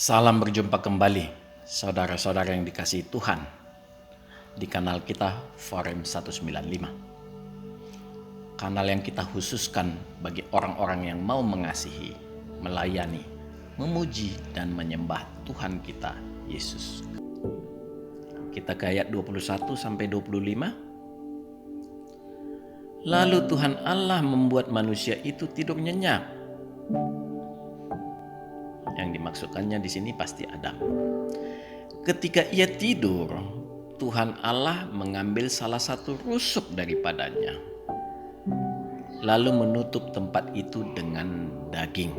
Salam berjumpa kembali, saudara-saudara yang dikasihi Tuhan, di kanal kita Forum 195. Kanal yang kita khususkan bagi orang-orang yang mau mengasihi, melayani, memuji, dan menyembah Tuhan kita, Yesus. Kita ke ayat 21-25. Lalu Tuhan Allah membuat manusia itu tidur nyenyak. Yang dimaksudkannya di sini pasti Adam. Ketika ia tidur, Tuhan Allah mengambil salah satu rusuk daripadanya, lalu menutup tempat itu dengan daging.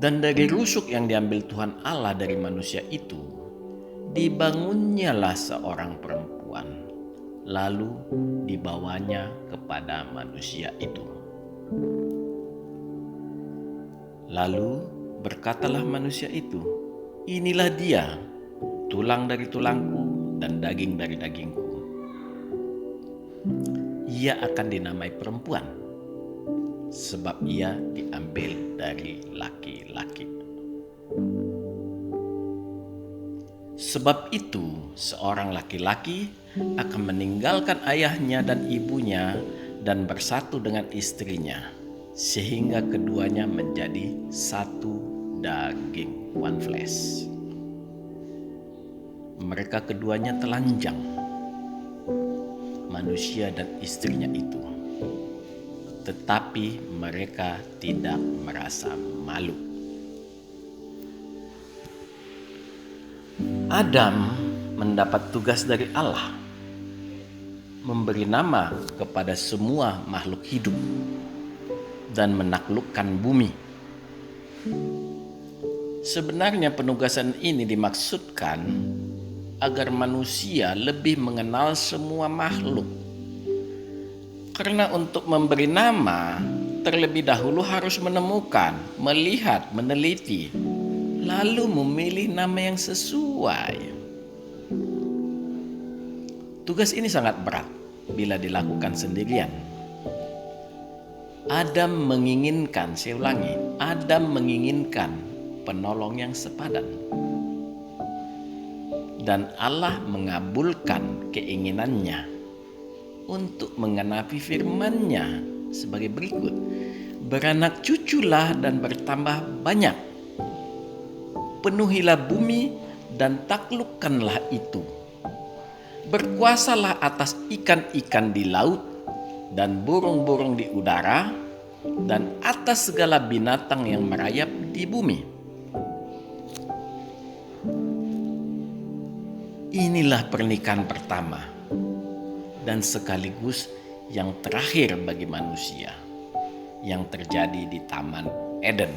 Dan dari rusuk yang diambil Tuhan Allah dari manusia itu, dibangunnyalah seorang perempuan, lalu dibawanya kepada manusia itu. Lalu berkatalah manusia itu, "Inilah dia, tulang dari tulangku dan daging dari dagingku. Ia akan dinamai perempuan, sebab ia diambil dari laki-laki. Sebab itu seorang laki-laki akan meninggalkan ayahnya dan ibunya dan bersatu dengan istrinya, sehingga keduanya menjadi satu daging, one flesh. Mereka keduanya telanjang, manusia dan istrinya itu, tetapi mereka tidak merasa malu." Adam mendapat tugas dari Allah memberi nama kepada semua makhluk hidup dan menaklukkan bumi. Sebenarnya penugasan ini dimaksudkan agar manusia lebih mengenal semua makhluk. Karena untuk memberi nama, terlebih dahulu harus menemukan, melihat, meneliti, lalu memilih nama yang sesuai. Tugas ini sangat berat bila dilakukan sendirian. Adam menginginkan, saya ulangi, Adam menginginkan penolong yang sepadan. Dan Allah mengabulkan keinginannya untuk menggenapi firman-Nya sebagai berikut. "Beranak cuculah dan bertambah banyak. Penuhilah bumi dan taklukkanlah itu. Berkuasalah atas ikan-ikan di laut dan burung-burung di udara, dan atas segala binatang yang merayap di bumi." Inilah pernikahan pertama dan sekaligus yang terakhir bagi manusia yang terjadi di Taman Eden.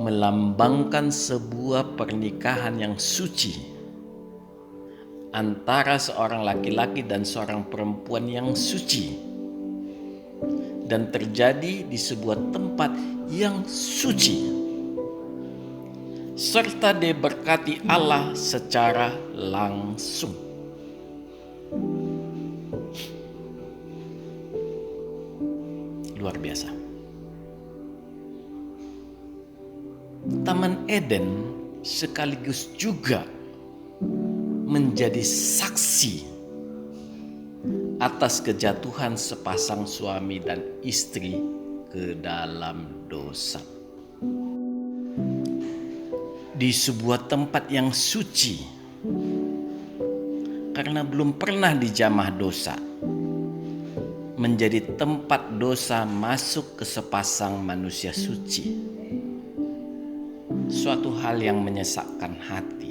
Melambangkan sebuah pernikahan yang suci antara seorang laki-laki dan seorang perempuan yang suci, dan terjadi di sebuah tempat yang suci, serta diberkati Allah secara langsung. Luar biasa. Taman Eden sekaligus juga menjadi saksi atas kejatuhan sepasang suami dan istri ke dalam dosa. Di sebuah tempat yang suci, karena belum pernah dijamah dosa, menjadi tempat dosa masuk ke sepasang manusia suci. Suatu hal yang menyesakkan hati.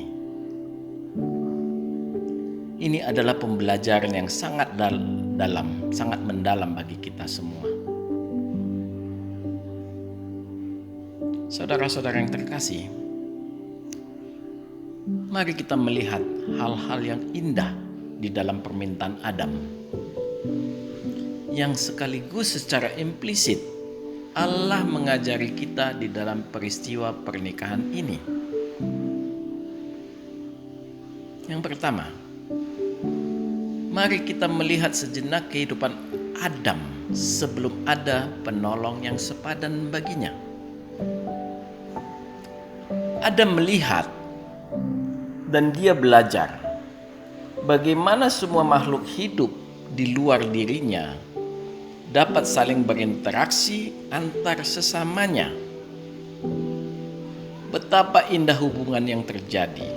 Ini adalah pembelajaran yang sangat dalam, sangat mendalam bagi kita semua. Saudara-saudara yang terkasih, mari kita melihat hal-hal yang indah di dalam permintaan Adam, yang sekaligus secara implisit Allah mengajari kita di dalam peristiwa pernikahan ini. Yang pertama, mari kita melihat sejenak kehidupan Adam sebelum ada penolong yang sepadan baginya. Adam melihat dan dia belajar bagaimana semua makhluk hidup di luar dirinya dapat saling berinteraksi antar sesamanya. Betapa indah hubungan yang terjadi.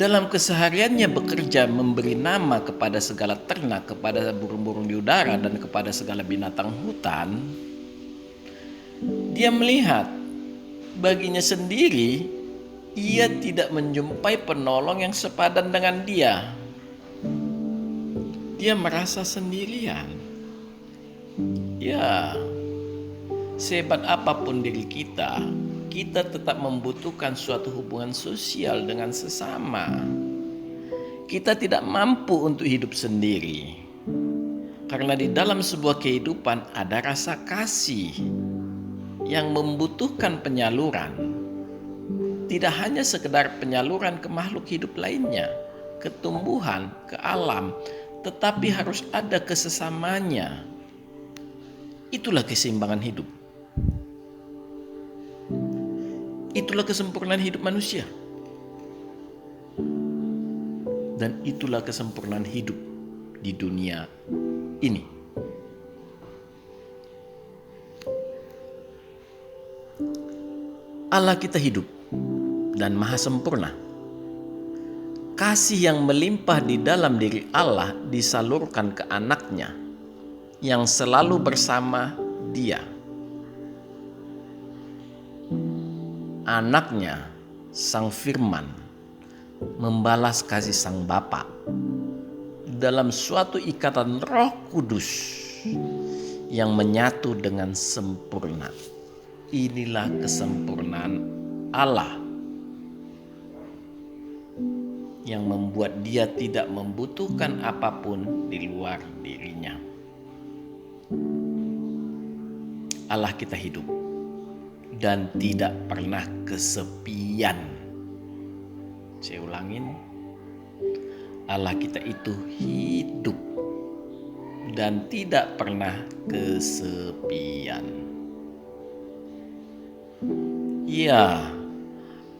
Dalam kesehariannya bekerja memberi nama kepada segala ternak, kepada burung-burung di udara, dan kepada segala binatang hutan, dia melihat baginya sendiri ia tidak menjumpai penolong yang sepadan dengan dia. Dia merasa sendirian. Ya, sehebat apapun diri kita, kita tetap membutuhkan suatu hubungan sosial dengan sesama. Kita tidak mampu untuk hidup sendiri. Karena di dalam sebuah kehidupan ada rasa kasih yang membutuhkan penyaluran. Tidak hanya sekedar penyaluran ke makhluk hidup lainnya, ke tumbuhan, ke alam, tetapi harus ada kesesamanya. Itulah keseimbangan hidup. Itulah kesempurnaan hidup manusia. Dan itulah kesempurnaan hidup di dunia ini. Allah kita hidup dan maha sempurna. Kasih yang melimpah di dalam diri Allah disalurkan ke anaknya yang selalu bersama dia. Anaknya, Sang Firman, membalas kasih Sang Bapa dalam suatu ikatan Roh Kudus yang menyatu dengan sempurna. Inilah kesempurnaan Allah yang membuat dia tidak membutuhkan apapun di luar dirinya. Allah kita hidup dan tidak pernah kesepian. Saya ulangin, Allah kita itu hidup dan tidak pernah kesepian. Ya,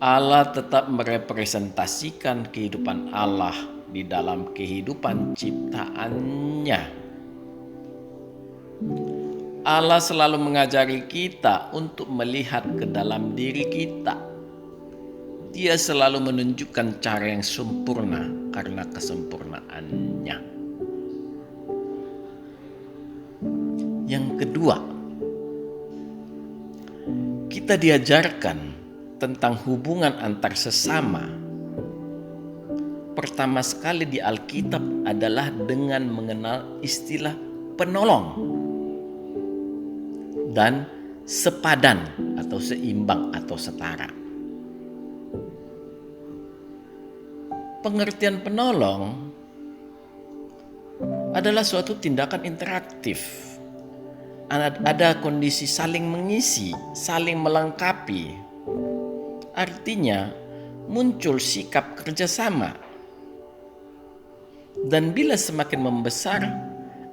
Allah tetap merepresentasikan kehidupan Allah di dalam kehidupan ciptaannya. Allah selalu mengajari kita untuk melihat ke dalam diri kita. Dia selalu menunjukkan cara yang sempurna karena kesempurnaannya. Yang kedua, kita diajarkan tentang hubungan antar sesama. Pertama sekali di Alkitab adalah dengan mengenal istilah penolong dan sepadan atau seimbang atau setara. Pengertian penolong adalah suatu tindakan interaktif. Ada kondisi saling mengisi, saling melengkapi. Artinya muncul sikap kerjasama. Dan bila semakin membesar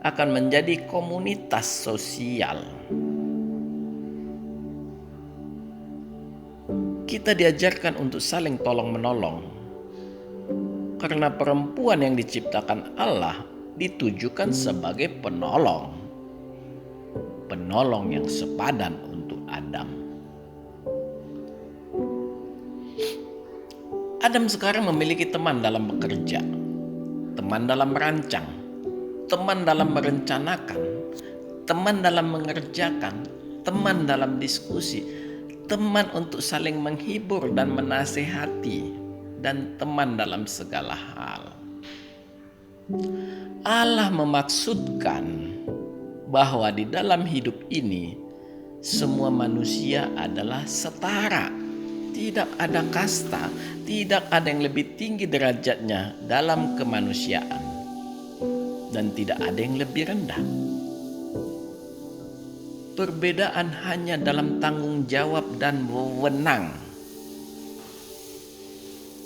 akan menjadi komunitas sosial. Kita diajarkan untuk saling tolong-menolong. Karena perempuan yang diciptakan Allah ditujukan sebagai penolong. Penolong yang sepadan untuk Adam. Adam sekarang memiliki teman dalam bekerja, teman dalam merancang, teman dalam merencanakan, teman dalam mengerjakan, teman dalam diskusi, teman untuk saling menghibur dan menasehati, dan teman dalam segala hal. Allah memaksudkan bahwa di dalam hidup ini semua manusia adalah setara. Tidak ada kasta, tidak ada yang lebih tinggi derajatnya dalam kemanusiaan, dan tidak ada yang lebih rendah. Perbedaan hanya dalam tanggung jawab dan wewenang.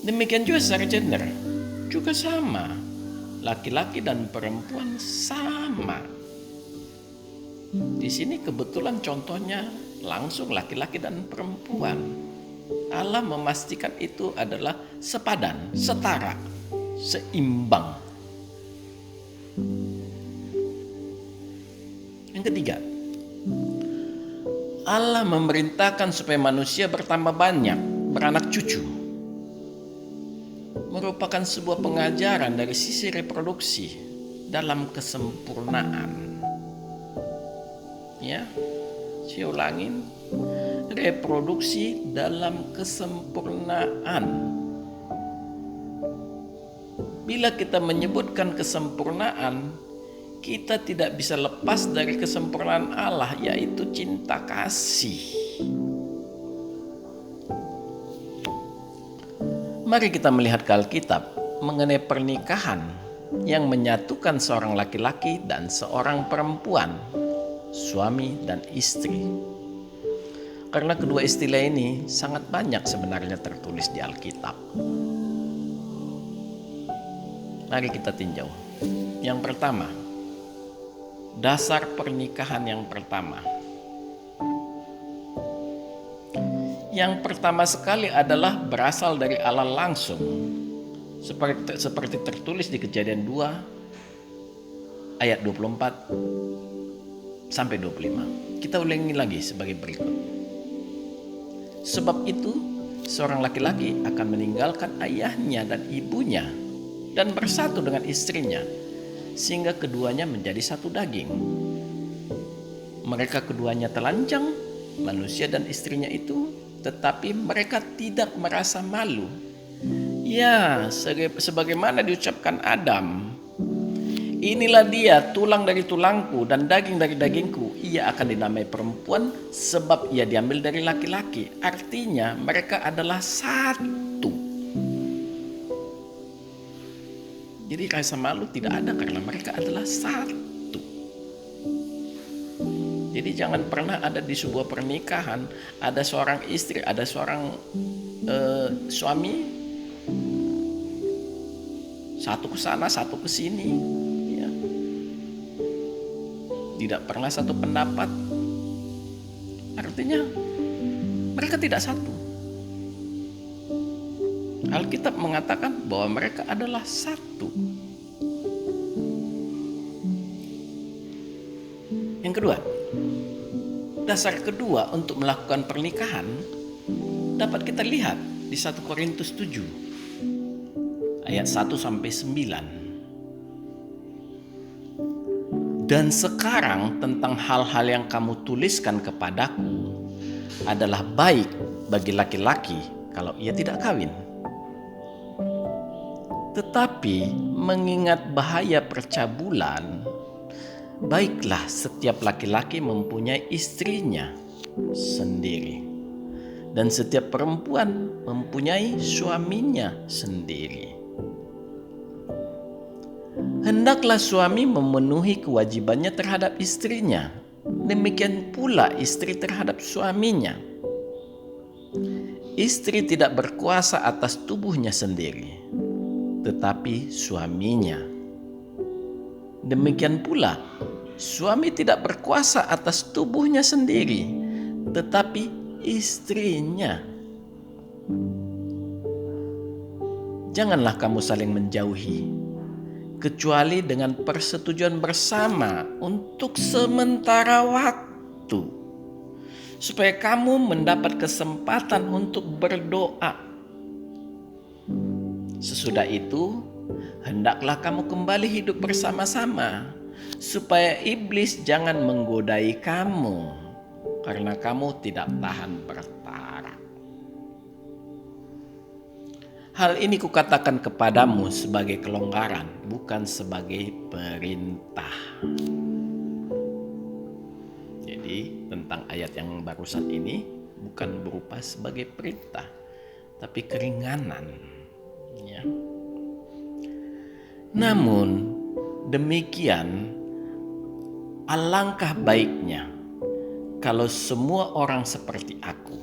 Demikian juga secara gender juga sama. laki-laki dan perempuan sama. Di sini kebetulan contohnya langsung laki-laki dan perempuan. Allah memastikan itu adalah sepadan, setara, seimbang. Yang ketiga, Allah memerintahkan supaya manusia bertambah banyak, beranak cucu. Merupakan sebuah pengajaran dari sisi reproduksi dalam kesempurnaan. Ya, saya ulangin, reproduksi dalam kesempurnaan. Bila kita menyebutkan kesempurnaan, kita tidak bisa lepas dari kesempurnaan Allah, yaitu cinta kasih. Mari kita melihat ke Alkitab mengenai pernikahan yang menyatukan seorang laki-laki dan seorang perempuan, suami dan istri. Karena kedua istilah ini sangat banyak sebenarnya tertulis di Alkitab. Mari kita tinjau. Yang pertama, dasar pernikahan yang pertama. Yang pertama sekali adalah berasal dari Allah langsung. Seperti tertulis di Kejadian 2 ayat 24 sampai 25. Kita ulangi lagi sebagai berikut. Sebab itu, seorang laki-laki akan meninggalkan ayahnya dan ibunya dan bersatu dengan istrinya, sehingga keduanya menjadi satu daging. Mereka keduanya telanjang, manusia dan istrinya itu, tetapi mereka tidak merasa malu. Ya, sebagaimana diucapkan Adam, inilah dia, tulang dari tulangku dan daging dari dagingku. Ia akan dinamai perempuan sebab ia diambil dari laki-laki. Artinya mereka adalah satu. Jadi rasa malu tidak ada karena mereka adalah satu. Jadi jangan pernah ada di sebuah pernikahan ada seorang istri, ada seorang suami, satu ke sana, satu ke sini, ya. Tidak pernah satu pendapat. Artinya mereka tidak satu. Alkitab mengatakan bahwa mereka adalah satu. Yang kedua, dasar kedua untuk melakukan pernikahan dapat kita lihat di 1 Korintus 7 ayat 1 sampai 9. Dan sekarang tentang hal-hal yang kamu tuliskan kepadaku adalah baik bagi laki-laki kalau ia tidak kawin. Tetapi mengingat bahaya percabulan, baiklah setiap laki-laki mempunyai istrinya sendiri, dan setiap perempuan mempunyai suaminya sendiri. Hendaklah suami memenuhi kewajibannya terhadap istrinya, demikian pula istri terhadap suaminya. Istri tidak berkuasa atas tubuhnya sendiri, tetapi suaminya. Demikian pula, suami tidak berkuasa atas tubuhnya sendiri, tetapi istrinya. Janganlah kamu saling menjauhi, kecuali dengan persetujuan bersama untuk sementara waktu, supaya kamu mendapat kesempatan untuk berdoa. Sesudah itu, hendaklah kamu kembali hidup bersama-sama, supaya iblis jangan menggodai kamu, karena kamu tidak tahan bertara. Hal ini kukatakan kepadamu sebagai kelonggaran, bukan sebagai perintah. Jadi tentang ayat yang barusan ini bukan berupa sebagai perintah, tapi keringanan. Ya. Namun demikian, alangkah baiknya kalau semua orang seperti aku.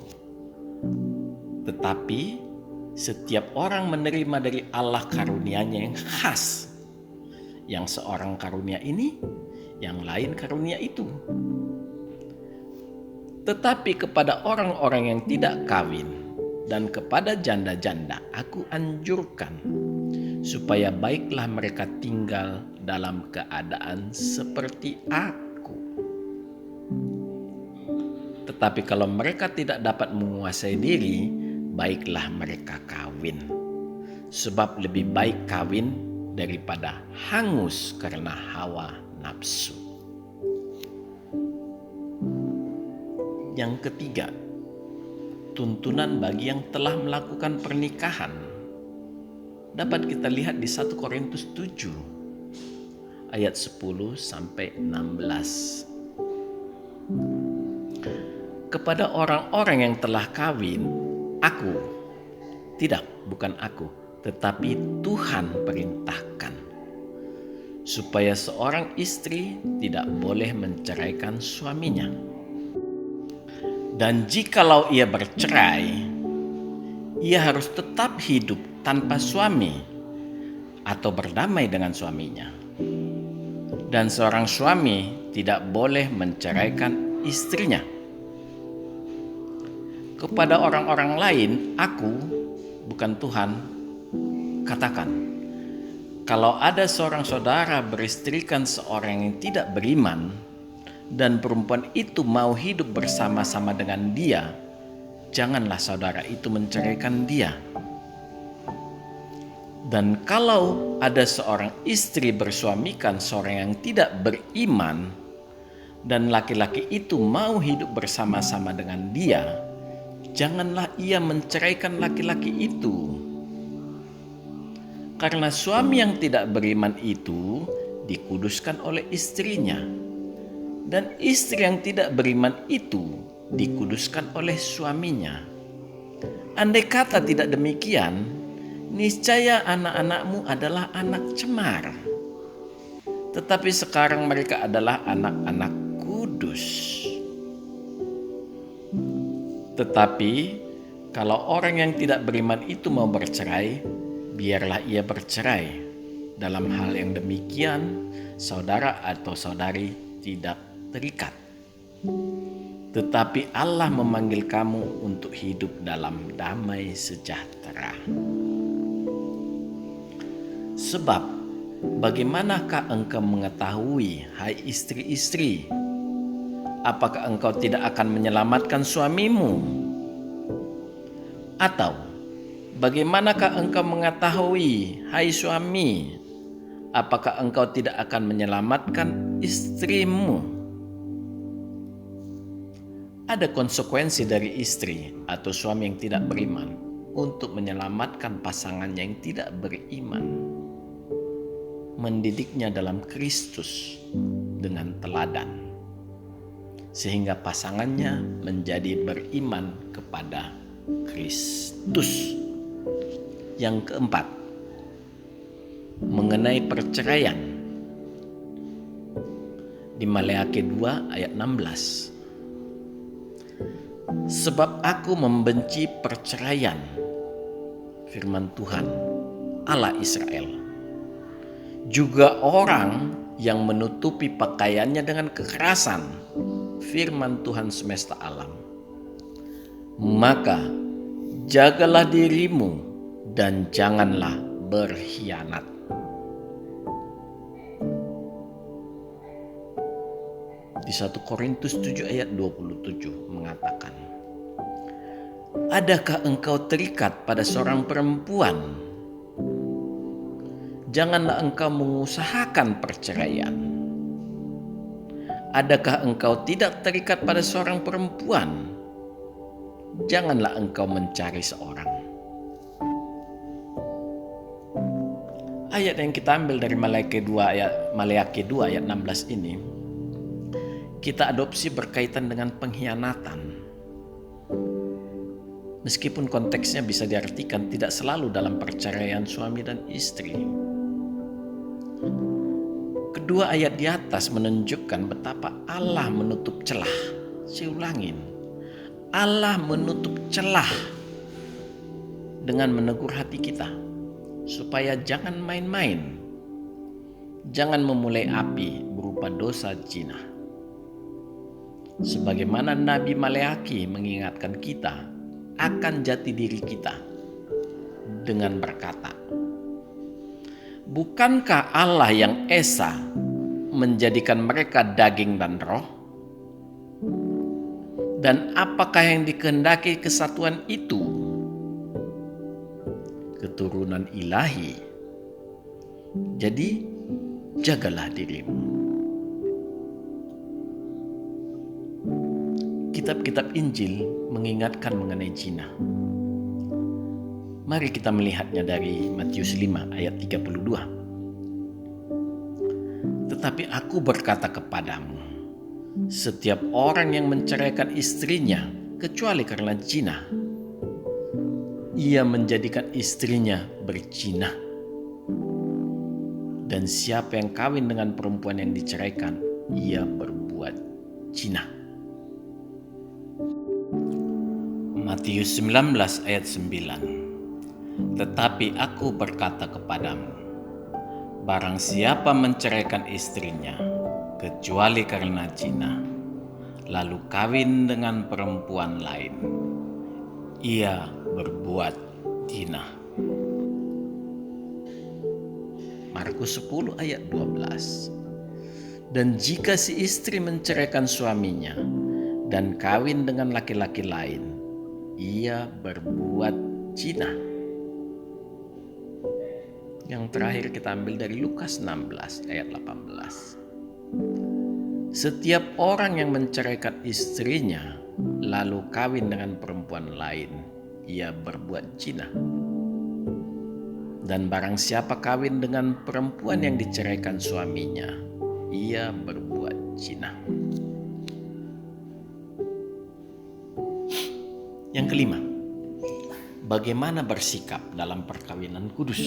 Tetapi setiap orang menerima dari Allah karunia-Nya yang khas, Yang seorang karunia ini, yang lain karunia itu. Tetapi kepada orang-orang yang tidak kawin dan kepada janda-janda aku anjurkan, supaya baiklah mereka tinggal dalam keadaan seperti aku. Tetapi kalau mereka tidak dapat menguasai diri, baiklah mereka kawin. Sebab lebih baik kawin daripada hangus karena hawa nafsu. Yang ketiga, tuntunan bagi yang telah melakukan pernikahan dapat kita lihat di 1 Korintus 7 ayat 10 sampai 16. Kepada orang-orang yang telah kawin, bukan aku, tetapi Tuhan perintahkan, supaya seorang istri tidak boleh menceraikan suaminya. Dan jikalau ia bercerai, ia harus tetap hidup tanpa suami atau berdamai dengan suaminya. Dan seorang suami tidak boleh menceraikan istrinya. Kepada orang-orang lain, aku, bukan Tuhan, katakan, kalau ada seorang saudara beristrikan seorang yang tidak beriman, dan perempuan itu mau hidup bersama-sama dengan dia, janganlah saudara itu menceraikan dia. Dan kalau ada seorang istri bersuamikan seorang yang tidak beriman, dan laki-laki itu mau hidup bersama-sama dengan dia, janganlah ia menceraikan laki-laki itu. Karena suami yang tidak beriman itu dikuduskan oleh istrinya, dan istri yang tidak beriman itu dikuduskan oleh suaminya. Andai kata tidak demikian, niscaya anak-anakmu adalah anak cemar. Tetapi sekarang mereka adalah anak-anak kudus. Tetapi kalau orang yang tidak beriman itu mau bercerai, biarlah ia bercerai. Dalam hal yang demikian, saudara atau saudari tidak terikat. Tetapi Allah memanggil kamu untuk hidup dalam damai sejahtera. Sebab bagaimanakah engkau mengetahui, hai istri-istri, apakah engkau tidak akan menyelamatkan suamimu? Atau bagaimanakah engkau mengetahui, hai suami, apakah engkau tidak akan menyelamatkan istrimu? Ada konsekuensi dari istri atau suami yang tidak beriman untuk menyelamatkan pasangannya yang tidak beriman. Mendidiknya dalam Kristus dengan teladan, sehingga pasangannya menjadi beriman kepada Kristus. Yang keempat, mengenai perceraian di Maleakhi 2 ayat 16. Sebab aku membenci perceraian, firman Tuhan Allah Israel, juga orang yang menutupi pakaiannya dengan kekerasan, firman Tuhan semesta alam. Maka jagalah dirimu dan janganlah berkhianat. Di 1 Korintus 7 ayat 27 mengatakan, adakah engkau terikat pada seorang perempuan? Janganlah engkau mengusahakan perceraian. Adakah engkau tidak terikat pada seorang perempuan? Janganlah engkau mencari seorang. Ayat yang kita ambil dari Maleakhi 2 ayat 16 ini, kita adopsi berkaitan dengan pengkhianatan. Meskipun konteksnya bisa diartikan tidak selalu dalam perceraian suami dan istri. Kedua ayat di atas menunjukkan betapa Allah menutup celah. Saya ulangin, Allah menutup celah dengan menegur hati kita supaya jangan main-main Jangan memulai api berupa dosa zina. Sebagaimana Nabi Maleaki mengingatkan kita akan jati diri kita dengan berkata, bukankah Allah yang esa menjadikan mereka daging dan roh? Dan apakah yang dikehendaki kesatuan itu? Keturunan ilahi. Jadi jagalah dirimu. Kitab-kitab Injil mengingatkan mengenai zina. Mari kita melihatnya dari Matius 5 ayat 32. Tetapi aku berkata kepadamu, setiap orang yang menceraikan istrinya kecuali karena zina, ia menjadikan istrinya berzina. Dan siapa yang kawin dengan perempuan yang diceraikan, ia berbuat zina. Matius 19 ayat 9. Tetapi aku berkata kepadamu, barang siapa menceraikan istrinya kecuali karena zina, lalu kawin dengan perempuan lain, ia berbuat zina. Markus 10 ayat 12. Dan jika si istri menceraikan suaminya dan kawin dengan laki-laki lain, ia berbuat zina. Yang terakhir kita ambil dari Lukas 16 ayat 18. Setiap orang yang menceraikan istrinya lalu kawin dengan perempuan lain, ia berbuat zina. Dan barang siapa kawin dengan perempuan yang diceraikan suaminya, ia berbuat zina. Yang kelima, bagaimana bersikap dalam perkawinan kudus?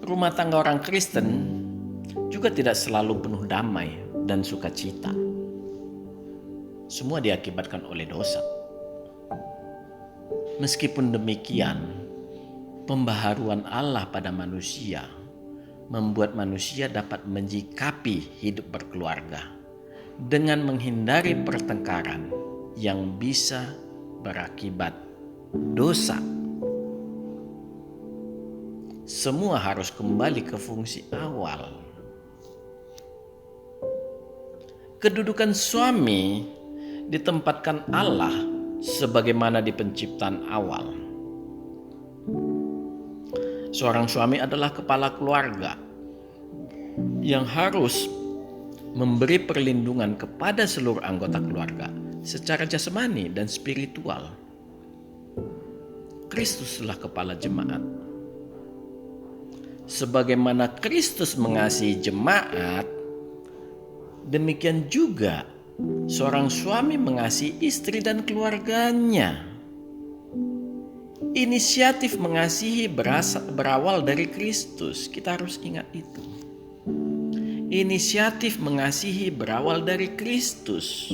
Rumah tangga orang Kristen juga tidak selalu penuh damai dan sukacita. Semua diakibatkan oleh dosa. Meskipun demikian, pembaharuan Allah pada manusia membuat manusia dapat menyikapi hidup berkeluarga dengan menghindari pertengkaran yang bisa berakibat dosa. Semua harus kembali ke fungsi awal. Kedudukan suami ditempatkan Allah sebagaimana di penciptaan awal. Seorang suami adalah kepala keluarga yang harus memberi perlindungan kepada seluruh anggota keluarga secara jasmani dan spiritual. Kristuslah kepala jemaat. Sebagaimana Kristus mengasihi jemaat, demikian juga seorang suami mengasihi istri dan keluarganya. Inisiatif mengasihi berawal dari Kristus. Kita harus ingat itu. Inisiatif mengasihi berawal dari Kristus.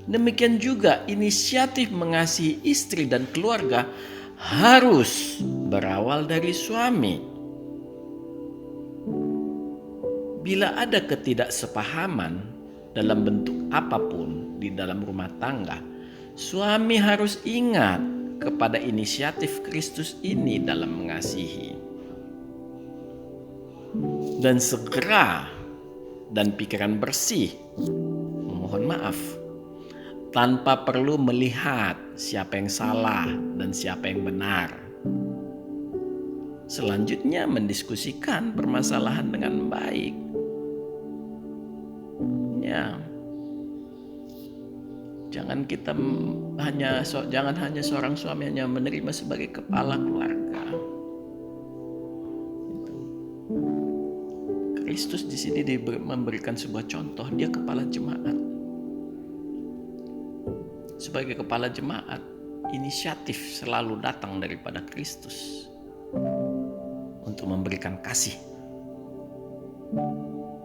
Demikian juga inisiatif mengasihi istri dan keluarga harus berawal dari suami. Bila ada ketidaksepahaman dalam bentuk apapun di dalam rumah tangga, suami harus ingat kepada inisiatif Kristus ini dalam mengasihi. Dan segera dan pikiran bersih memohon maaf tanpa perlu melihat siapa yang salah dan siapa yang benar. Selanjutnya mendiskusikan permasalahan dengan baik. Ya. Jangan hanya seorang suami hanya menerima sebagai kepala keluarga. Kristus di sini memberikan sebuah contoh, dia kepala jemaat. Sebagai kepala jemaat, inisiatif selalu datang daripada Kristus untuk memberikan kasih.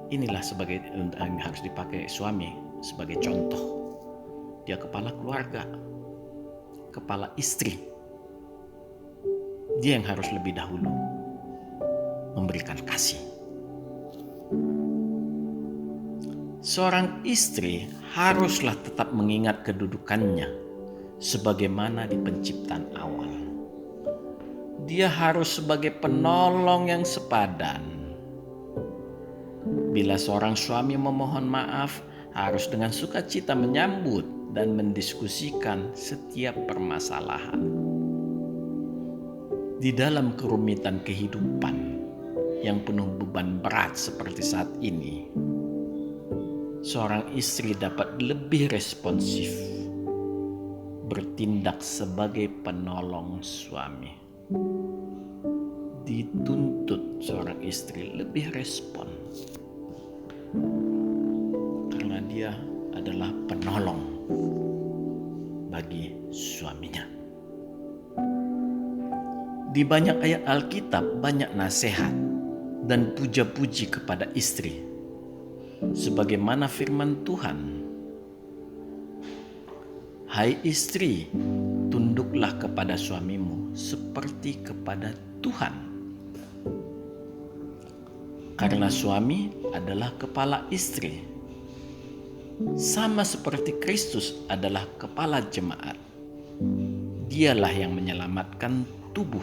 Inilah sebagai yang harus dipakai suami sebagai contoh. Dia kepala keluarga, kepala istri. Dia yang harus lebih dahulu memberikan kasih. Seorang istri haruslah tetap mengingat kedudukannya sebagaimana di penciptaan awal. Dia harus sebagai penolong yang sepadan. Bila seorang suami memohon maaf, harus dengan sukacita menyambut dan mendiskusikan setiap permasalahan. Di dalam kerumitan kehidupan yang penuh beban berat seperti saat ini, seorang istri dapat lebih responsif, bertindak sebagai penolong suami. Dituntut seorang istri lebih respon, karena dia adalah penolong bagi suaminya. Di banyak ayat Alkitab banyak nasihat dan puja-puji kepada istri. Sebagaimana firman Tuhan, "Hai istri, tunduklah kepada suamimu seperti kepada Tuhan." Karena suami adalah kepala istri, sama seperti Kristus adalah kepala jemaat. Dialah yang menyelamatkan tubuh.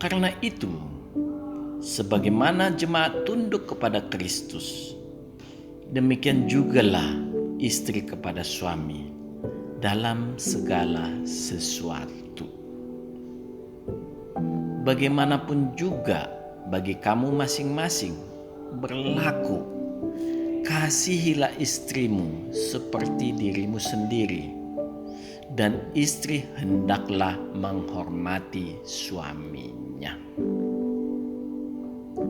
Karena itu, sebagaimana jemaat tunduk kepada Kristus, demikian jugalah istri kepada suami dalam segala sesuatu. Bagaimanapun juga bagi kamu masing-masing berlaku, kasihilah istrimu seperti dirimu sendiri, dan istri hendaklah menghormati suaminya.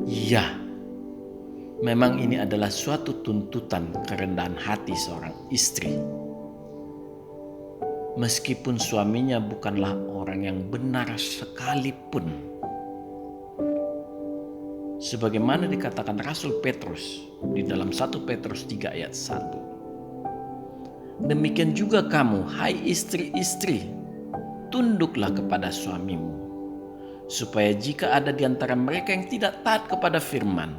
Ya, memang ini adalah suatu tuntutan kerendahan hati seorang istri. Meskipun suaminya bukanlah orang yang benar sekalipun. Sebagaimana dikatakan Rasul Petrus di dalam 1 Petrus 3 ayat 1. Demikian juga kamu, hai istri-istri, tunduklah kepada suamimu, supaya jika ada di antara mereka yang tidak taat kepada firman,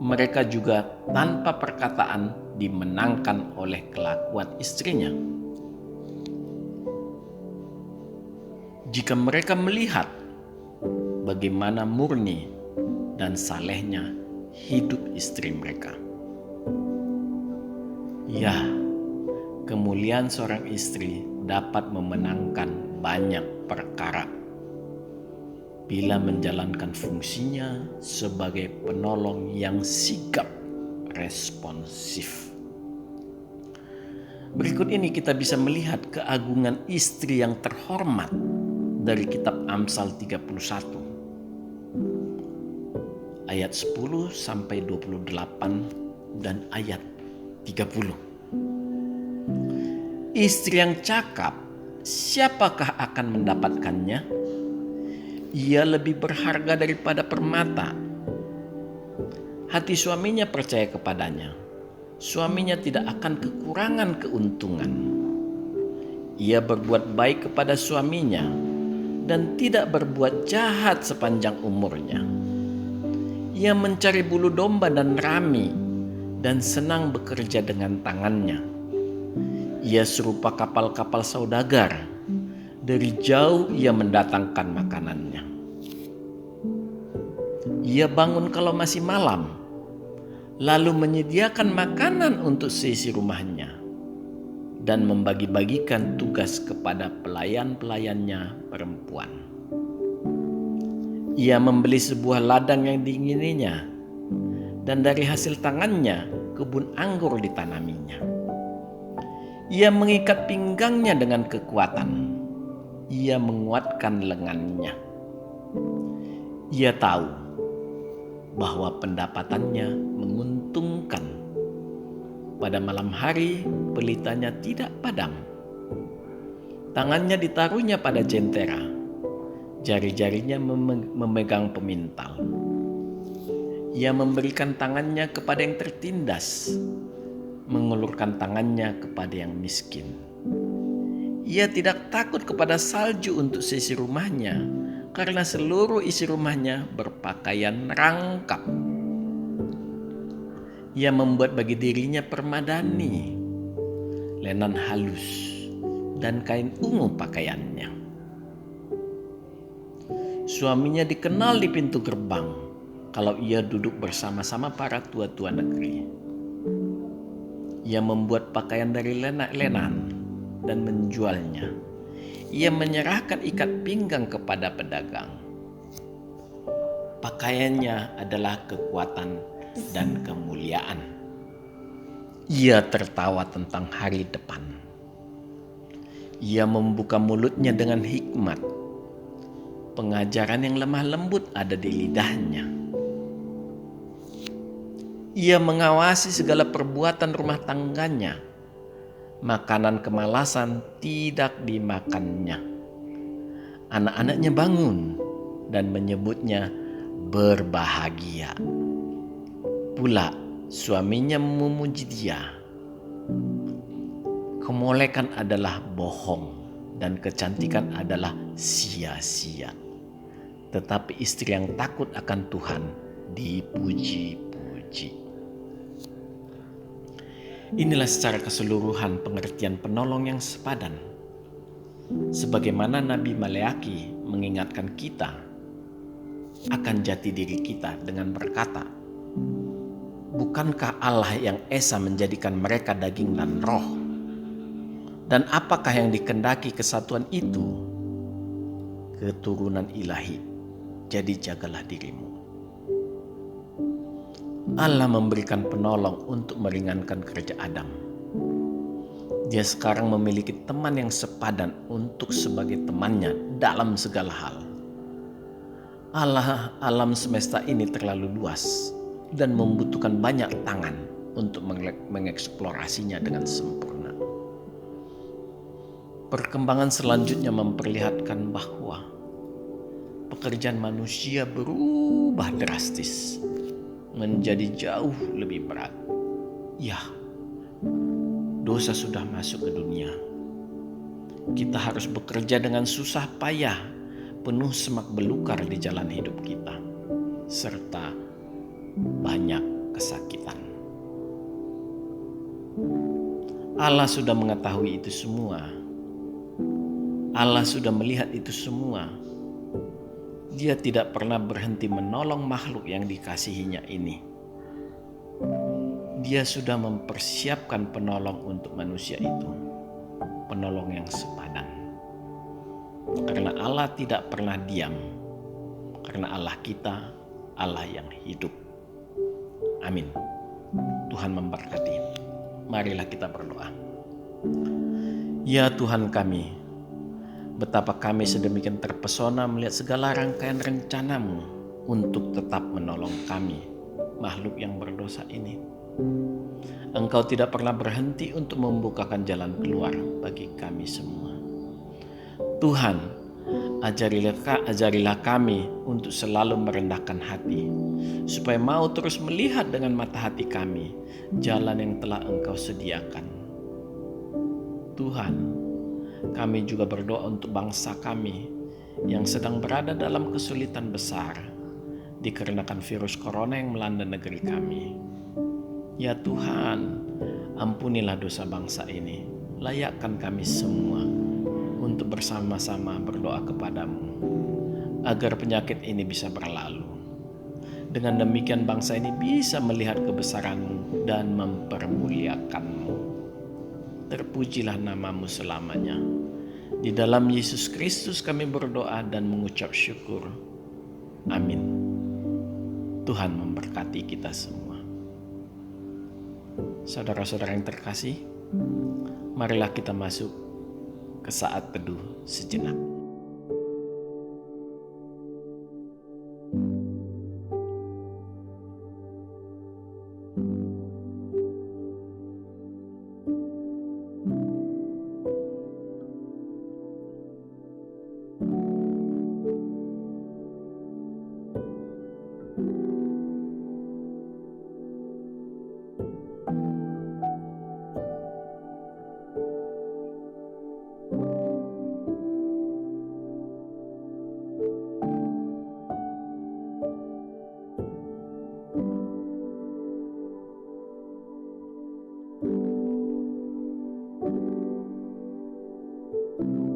mereka juga tanpa perkataan dimenangkan oleh kelakuan istrinya. Jika mereka melihat bagaimana murni dan salehnya hidup istri mereka. Ya, kemuliaan seorang istri dapat memenangkan banyak perkara bila menjalankan fungsinya sebagai penolong yang sigap responsif. Berikut ini kita bisa melihat keagungan istri yang terhormat dari kitab Amsal 31 ayat 10 sampai 28 dan ayat 30. Istri yang cakap, siapakah akan mendapatkannya? Ia lebih berharga daripada permata. Hati suaminya percaya kepadanya. Suaminya tidak akan kekurangan keuntungan. Ia berbuat baik kepada suaminya dan tidak berbuat jahat sepanjang umurnya. Ia mencari bulu domba dan rami dan senang bekerja dengan tangannya. Ia serupa kapal-kapal saudagar. Dari jauh ia mendatangkan makanannya. Ia bangun kalau masih malam, lalu menyediakan makanan untuk seisi rumahnya dan membagi-bagikan tugas kepada pelayan-pelayannya perempuan. Ia membeli sebuah ladang yang diingininya, dan dari hasil tangannya kebun anggur ditanaminya. Ia mengikat pinggangnya dengan kekuatan. Ia menguatkan lengannya. Ia tahu bahwa pendapatannya menguntungkan. Pada malam hari pelitanya tidak padam. Tangannya ditaruhnya pada jentera. Jari-jarinya memegang pemintal. Ia memberikan tangannya kepada yang tertindas, mengulurkan tangannya kepada yang miskin. Ia tidak takut kepada salju untuk seisi rumahnya, karena seluruh isi rumahnya berpakaian rangkap. Ia membuat bagi dirinya permadani, lenan halus, dan kain ungu pakaiannya. Suaminya dikenal di pintu gerbang kalau ia duduk bersama-sama para tua-tua negeri. Ia membuat pakaian dari lenan dan menjualnya. Ia menyerahkan ikat pinggang kepada pedagang. Pakaiannya adalah kekuatan dan kemuliaan. Ia tertawa tentang hari depan. Ia membuka mulutnya dengan hikmat. Pengajaran yang lemah lembut ada di lidahnya. Ia mengawasi segala perbuatan rumah tangganya. Makanan kemalasan tidak dimakannya. Anak-anaknya bangun dan menyebutnya berbahagia. Pula suaminya memuji dia. Kemolekan adalah bohong dan kecantikan adalah sia-sia. Tetapi istri yang takut akan Tuhan dipuji-puji. Inilah secara keseluruhan pengertian penolong yang sepadan. Sebagaimana Nabi Maleaki mengingatkan kita akan jati diri kita dengan berkata, bukankah Allah yang esa menjadikan mereka daging dan roh? Dan apakah yang dikehendaki kesatuan itu? Keturunan ilahi. Jadi jagalah dirimu. Allah memberikan penolong untuk meringankan kerja Adam. Dia sekarang memiliki teman yang sepadan untuk sebagai temannya dalam segala hal. Alam semesta ini terlalu luas dan membutuhkan banyak tangan untuk mengeksplorasinya dengan sempurna. Perkembangan selanjutnya memperlihatkan bahwa pekerjaan manusia berubah drastis menjadi jauh lebih berat. Ya, dosa sudah masuk ke dunia. Kita harus bekerja dengan susah payah, penuh semak belukar di jalan hidup kita, serta banyak kesakitan. Allah sudah mengetahui itu semua. Allah sudah melihat itu semua. Dia tidak pernah berhenti menolong makhluk yang dikasihinya ini. Dia sudah mempersiapkan penolong untuk manusia itu. Penolong yang sepadan. Karena Allah tidak pernah diam. Karena Allah kita, Allah yang hidup. Amin. Tuhan memberkati. Marilah kita berdoa. Ya Tuhan kami, betapa kami sedemikian terpesona melihat segala rangkaian rencana-Mu untuk tetap menolong kami, makhluk yang berdosa ini. Engkau tidak pernah berhenti untuk membukakan jalan keluar bagi kami semua. Tuhan, ajarilah kami untuk selalu merendahkan hati, supaya mau terus melihat dengan mata hati kami jalan yang telah Engkau sediakan. Tuhan, kami juga berdoa untuk bangsa kami yang sedang berada dalam kesulitan besar dikarenakan virus corona yang melanda negeri kami. Ya Tuhan, ampunilah dosa bangsa ini. Layakkan kami semua untuk bersama-sama berdoa kepadamu agar penyakit ini bisa berlalu. Dengan demikian bangsa ini bisa melihat kebesaran-Mu dan mempermuliakan-Mu. Terpujilah nama-Mu selamanya. Di dalam Yesus Kristus kami berdoa dan mengucap syukur. Amin. Tuhan memberkati kita semua. Saudara-saudara yang terkasih, marilah kita masuk ke saat teduh sejenak. Tuhan.